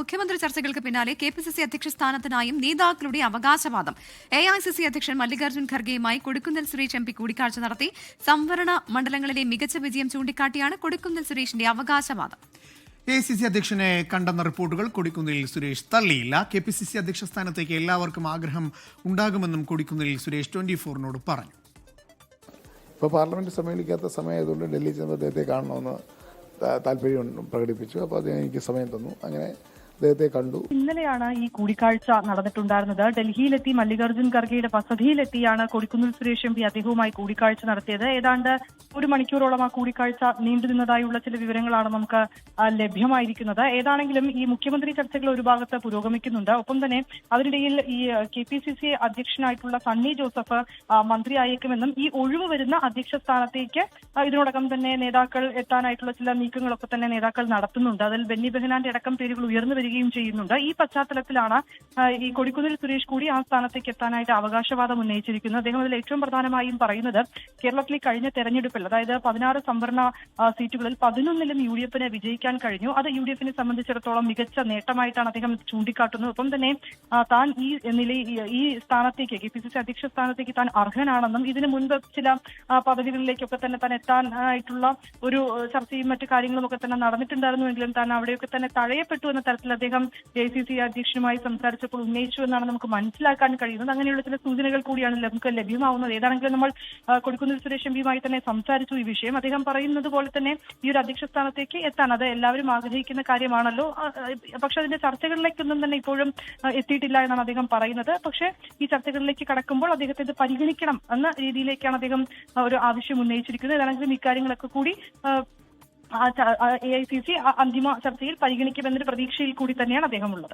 മുഖ്യമന്ത്രി ചർച്ചകൾക്ക് പിന്നാലെ കെപിസിസി അധ്യക്ഷ സ്ഥാനത്തിനായും നേതാക്കളുടെ അവകാശവാദം. എഐസിസി അധ്യക്ഷൻ മല്ലികാർജ്ജുൻ ഖർഗെയുമായി കൊടിക്കുന്നിൽ സുരേഷ് എം പി കൂടിക്കാഴ്ച നടത്തി. സംവരണ മണ്ഡലങ്ങളിലെ മികച്ച വിജയം ചൂണ്ടിക്കാട്ടിയാണ് കൊടിക്കുന്നിൽ സുരേഷിന്റെ അവകാശവാദം. എഐസിസി അധ്യക്ഷനെ കണ്ടെന്ന റിപ്പോർട്ടുകൾ കൊടിക്കുന്നിൽ സുരേഷ് തള്ളിയില്ല. കെപിസിസി അധ്യക്ഷ സ്ഥാനത്തേക്ക് എല്ലാവർക്കും ആഗ്രഹം ഉണ്ടാകുമെന്നും കൊടിക്കുന്നിൽ സുരേഷ് 24-നോട് പറഞ്ഞു. ഇപ്പോൾ പാർലമെന്റ് സമ്മേളിക്കാത്ത സമയമായതുകൊണ്ട് ഡൽഹി ചെന്ന് അദ്ദേഹത്തെ കാണണമെന്ന് താല്പര്യം പ്രകടിപ്പിച്ചു. അപ്പോൾ അത് എനിക്ക് സമയം തന്നു. അങ്ങനെ അദ്ദേഹത്തെ കണ്ടു. ഇന്നലെയാണ് ഈ കൂടിക്കാഴ്ച നടന്നിട്ടുണ്ടായിരുന്നത്. ഡൽഹിയിലെത്തി മല്ലികാർജ്ജുൻ ഖർഗെയുടെ വസതിയിലെത്തിയാണ് കൊടിക്കുന്നിൽ സുരേഷ് എം പി അദ്ദേഹവുമായി കൂടിക്കാഴ്ച നടത്തിയത്. ഏതാണ്ട് 1 മണിക്കൂറോളം ആ കൂടിക്കാഴ്ച നീണ്ടുനിന്നതായുള്ള ചില വിവരങ്ങളാണ് നമുക്ക് ലഭ്യമായിരിക്കുന്നത്. ഏതാണെങ്കിലും ഈ മുഖ്യമന്ത്രി ചർച്ചകൾ ഒരു ഭാഗത്ത് പുരോഗമിക്കുന്നുണ്ട്. ഒപ്പം തന്നെ അതിനിടയിൽ ഈ കെപിസിസി അധ്യക്ഷനായിട്ടുള്ള സണ്ണി ജോസഫ് മന്ത്രിയായേക്കുമെന്നും ഈ ഒഴിവ് വരുന്ന അധ്യക്ഷ സ്ഥാനത്തേക്ക് ഇതിനോടകം തന്നെ നേതാക്കൾ എത്താനായിട്ടുള്ള ചില നീക്കങ്ങളൊക്കെ തന്നെ നേതാക്കൾ നടത്തുന്നുണ്ട്. അതിൽ ബെന്നി ബെഹനാന്റെ അടക്കം പേരുകൾ ഉയർന്നു ചെയ്യുന്നുണ്ട്. ഈ പശ്ചാത്തലത്തിലാണ് ഈ കൊടിക്കുന്നിൽ സുരേഷ് കൂടി ആ സ്ഥാനത്തേക്ക് എത്താനായിട്ട് അവകാശവാദം ഉന്നയിച്ചിരിക്കുന്നത്. അദ്ദേഹം അതിൽ ഏറ്റവും പ്രധാനമായും പറയുന്നത് കേരളത്തിലെ കഴിഞ്ഞ തെരഞ്ഞെടുപ്പിൽ, അതായത് 16 സംവരണ സീറ്റുകളിൽ 11-ലും UDF-ന് വിജയിക്കാൻ കഴിഞ്ഞു. അത് UDF-നെ സംബന്ധിച്ചിടത്തോളം മികച്ച നേട്ടമായിട്ടാണ് അദ്ദേഹം ചൂണ്ടിക്കാട്ടുന്നത്. ഒപ്പം തന്നെ താൻ ഈ സ്ഥാനത്തേക്ക് കെപിസിസി അധ്യക്ഷ സ്ഥാനത്തേക്ക് താൻ അർഹനാണെന്നും ഇതിനു മുൻപ് ചില പദവികളിലേക്കൊക്കെ തന്നെ താൻ എത്താനായിട്ടുള്ള ഒരു ചർച്ചയും മറ്റു കാര്യങ്ങളും ഒക്കെ തന്നെ നടന്നിട്ടുണ്ടായിരുന്നുവെങ്കിലും താൻ അവിടെയൊക്കെ തന്നെ തഴയപ്പെട്ടു എന്ന തരത്തിൽ അദ്ദേഹം എഐസിസി അധ്യക്ഷനുമായി സംസാരിച്ചപ്പോൾ ഉന്നയിച്ചു എന്നാണ് നമുക്ക് മനസ്സിലാക്കാൻ കഴിയുന്നത്. അങ്ങനെയുള്ള ചില സൂചനകൾ കൂടിയാണ് നമുക്ക് ലഭ്യമാവുന്നത്. ഏതാണെങ്കിലും നമ്മൾ കൊടിക്കുന്നിൽ സുരേഷ് എം പിയുമായി തന്നെ സംസാരിച്ചു ഈ വിഷയം. അദ്ദേഹം പറയുന്നത് പോലെ തന്നെ ഈ ഒരു അധ്യക്ഷ സ്ഥാനത്തേക്ക് എത്താൻ അത് എല്ലാവരും ആഗ്രഹിക്കുന്ന കാര്യമാണല്ലോ. പക്ഷെ അതിന്റെ ചർച്ചകളിലേക്കൊന്നും തന്നെ ഇപ്പോഴും എത്തിയിട്ടില്ല എന്നാണ് അദ്ദേഹം പറയുന്നത്. പക്ഷെ ഈ ചർച്ചകളിലേക്ക് കടക്കുമ്പോൾ അദ്ദേഹത്തെ ഇത് പരിഗണിക്കണം എന്ന രീതിയിലേക്കാണ് അദ്ദേഹം ഒരു ആവശ്യം ഉന്നയിച്ചിരിക്കുന്നത്. ഏതാണെങ്കിലും ഇക്കാര്യങ്ങളൊക്കെ കൂടി എഐസിസി അന്തിമ ചർച്ചയിൽ പരിഗണിക്കുമെന്നൊരു പ്രതീക്ഷയിൽ കൂടി തന്നെയാണ് അദ്ദേഹം ഉള്ളത്.